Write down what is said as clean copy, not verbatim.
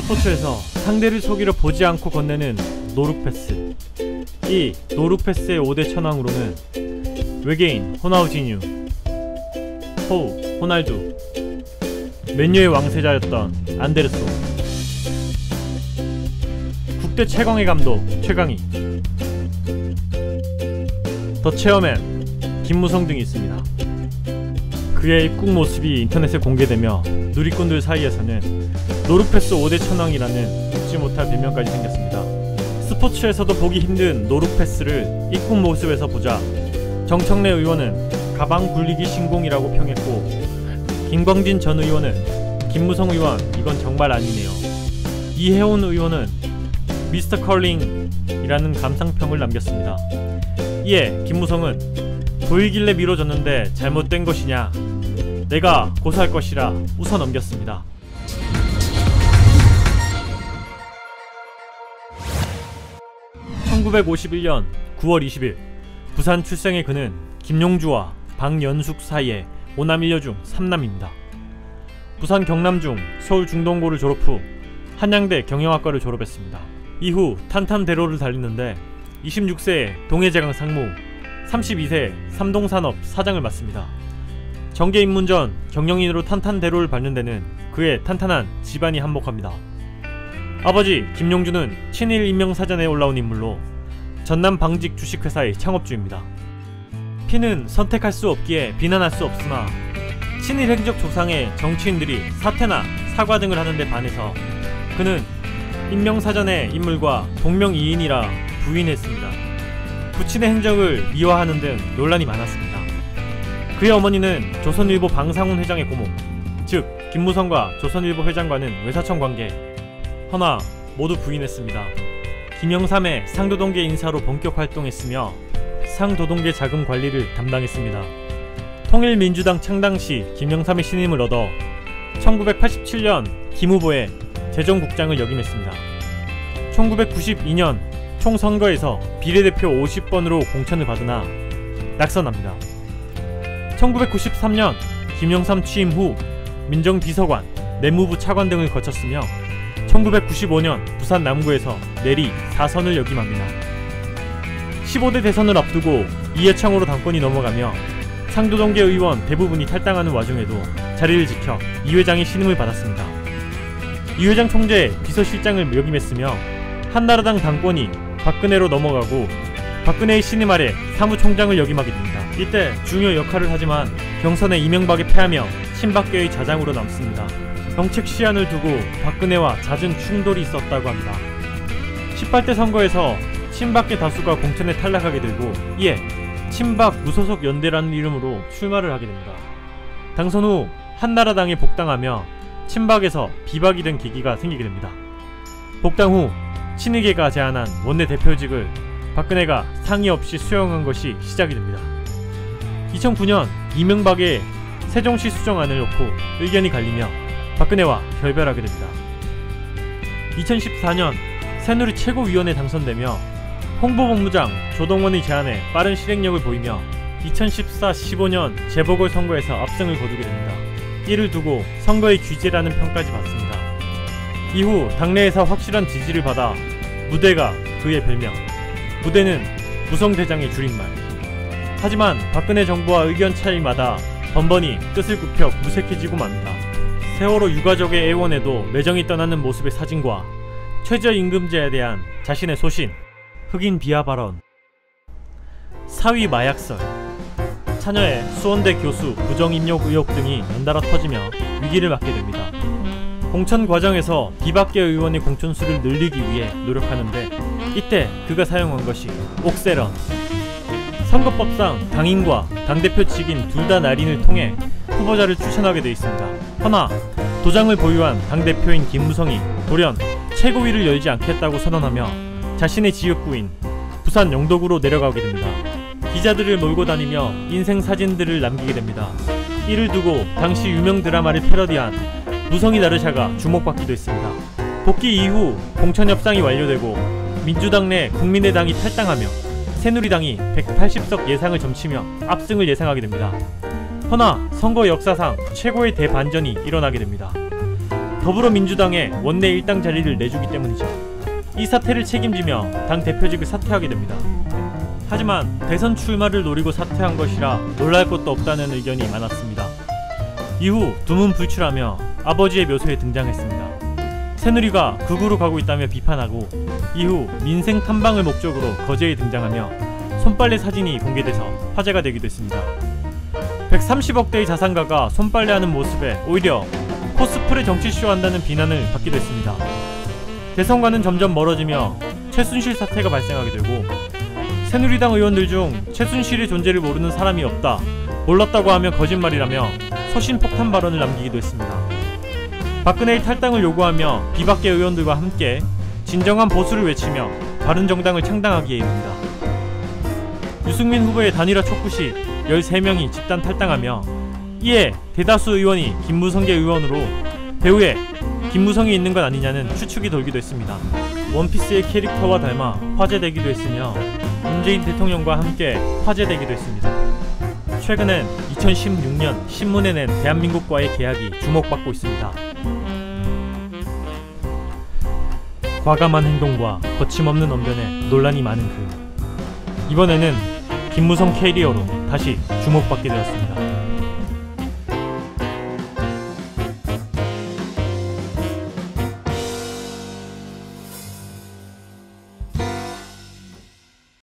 스포츠에서 상대를 속이려 보지 않고 건네는 노룩패스. 이 노룩패스의 5대 천왕으로는 외계인 호나우지뉴, 호우 호날두, 맨유의 왕세자였던 안데르소, 국대 최강의 감독 최강희, 더 체어맨 김무성 등이 있습니다. 그의 입국 모습이 인터넷에 공개되며 누리꾼들 사이에서는 노룩패스 5대 천왕이라는 웃지 못할 별명까지 생겼습니다. 스포츠에서도 보기 힘든 노룩패스를 입국 모습에서 보자 정청래 의원은 가방 굴리기 신공이라고 평했고, 김광진 전 의원은 김무성 의원 이건 정말 아니네요. 이혜원 의원은 미스터 컬링이라는 감상평을 남겼습니다. 이에 김무성은 보이길래 미뤄졌는데 잘못된 것이냐, 내가 고소할 것이라 웃어 넘겼습니다. (1951년 9월 20일) 부산 출생의 그는 김용주와 박연숙 사이에 5남 1녀 중 3남입니다. 부산 경남중 서울 중동고를 졸업 후 한양대 경영학과를 졸업했습니다. 이후 탄탄대로를 달리는데 26세에 동해제강 상무, 32세에 삼동산업 사장을 맡습니다. 정계 입문 전 경영인으로 탄탄대로를 밟는 데는 그의 탄탄한 집안이 한몫합니다. 아버지 김용주는 친일 임명사전에 올라온 인물로 전남 방직 주식회사의 창업주입니다. 피는 선택할 수 없기에 비난할 수 없으나 친일 행적 조상의 정치인들이 사퇴나 사과 등을 하는데 반해서 그는 임명사전의 인물과 동명이인이라 부인했습니다. 부친의 행적을 미화하는 등 논란이 많았습니다. 그의 어머니는 조선일보 방상훈 회장의 고모, 즉 김무성과 조선일보 회장과는 외사촌 관계, 허나 모두 부인했습니다. 김영삼의 상도동계 인사로 본격 활동했으며 상도동계 자금 관리를 담당했습니다. 통일민주당 창당 시 김영삼의 신임을 얻어 1987년 김 후보의 재정국장을 역임했습니다. 1992년 총선거에서 비례대표 50번으로 공천을 받으나 낙선합니다. 1993년 김영삼 취임 후 민정비서관, 내무부 차관 등을 거쳤으며 1995년 부산 남구에서 내리 4선을 역임합니다. 15대 대선을 앞두고 이해창으로 당권이 넘어가며 상도동계 의원 대부분이 탈당하는 와중에도 자리를 지켜 이 회장의 신임을 받았습니다. 이 회장 총재 비서실장을 역임했으며 한나라당 당권이 박근혜로 넘어가고 박근혜의 신임 아래 사무총장을 역임하게 됩니다. 이때 중요 역할을 하지만 경선에 이명박에 패하며 친박계의 자장으로 남습니다. 정책 시안을 두고 박근혜와 잦은 충돌이 있었다고 합니다. 18대 선거에서 친박계 다수가 공천에 탈락하게 되고 이에 친박 무소속 연대라는 이름으로 출마를 하게 됩니다. 당선 후 한나라당에 복당하며 친박에서 비박이 된 계기가 생기게 됩니다. 복당 후 친이계가 제안한 원내대표직을 박근혜가 상의 없이 수용한 것이 시작이 됩니다. 2009년 이명박의 세종시 수정안을 놓고 의견이 갈리며 박근혜와 결별하게 됩니다. 2014년 새누리 최고위원에 당선되며 홍보본부장 조동원의 제안에 빠른 실행력을 보이며 2014-15년 재보궐선거에서 압승을 거두게 됩니다. 이를 두고 선거의 규제라는 평까지 받습니다. 이후 당내에서 확실한 지지를 받아 무대가 그의 별명, 무대는 무성대장의 줄임말. 하지만 박근혜 정부와 의견 차이마다 번번이 뜻을 굽혀 무색해지고 맙니다. 세월호 유가족의 애원에도 매정이 떠나는 모습의 사진과 최저임금제에 대한 자신의 소신, 흑인 비하 발언, 사위 마약설, 차녀의 수원대 교수 부정입력 의혹 등이 연달아 터지며 위기를 맞게 됩니다. 공천 과정에서 비박계 의원의 공천수를 늘리기 위해 노력하는데 이때 그가 사용한 것이 옥세런. 선거법상 당인과 당대표 측인 둘 다 날인을 통해 후보자를 추천하게 되어 있습니다. 허나 도장을 보유한 당대표인 김무성이 돌연 최고위를 열지 않겠다고 선언하며 자신의 지역구인 부산 영도구로 내려가게 됩니다. 기자들을 몰고 다니며 인생 사진들을 남기게 됩니다. 이를 두고 당시 유명 드라마를 패러디한 무성이 나르샤가 주목받기도 했습니다. 복귀 이후 공천 협상이 완료되고 민주당 내 국민의당이 탈당하며 새누리당이 180석 예상을 점치며 압승을 예상하게 됩니다. 허나 선거 역사상 최고의 대반전이 일어나게 됩니다. 더불어민주당에 원내 일당 자리를 내주기 때문이죠. 이 사태를 책임지며 당 대표직을 사퇴하게 됩니다. 하지만 대선 출마를 노리고 사퇴한 것이라 놀랄 것도 없다는 의견이 많았습니다. 이후 두문불출하며 아버지의 묘소에 등장했습니다. 새누리가 극우로 가고 있다며 비판하고 이후 민생 탐방을 목적으로 거제에 등장하며 손빨래 사진이 공개돼서 화제가 되기도 했습니다. 130억대의 자산가가 손빨래하는 모습에 오히려 코스프레 정치쇼 한다는 비난을 받기도 했습니다. 대선과는 점점 멀어지며 최순실 사태가 발생하게 되고 새누리당 의원들 중 최순실의 존재를 모르는 사람이 없다, 몰랐다고 하면 거짓말이라며 소신폭탄 발언을 남기기도 했습니다. 박근혜의 탈당을 요구하며 비박계 의원들과 함께 진정한 보수를 외치며 바른정당을 창당하기에 이릅니다. 유승민 후보의 단일화 촉구 시 13명이 집단 탈당하며 이에 대다수 의원이 김무성계 의원으로 배후에 김무성이 있는 것 아니냐는 추측이 돌기도 했습니다. 원피스의 캐릭터와 닮아 화제되기도 했으며 문재인 대통령과 함께 화제되기도 했습니다. 최근엔 2016년 신문에 낸 대한민국과의 계약이 주목받고 있습니다. 과감한 행동과 거침없는 언변에 논란이 많은 그 이번에는 김무성 캐리어로 다시 주목받게 되었습니다.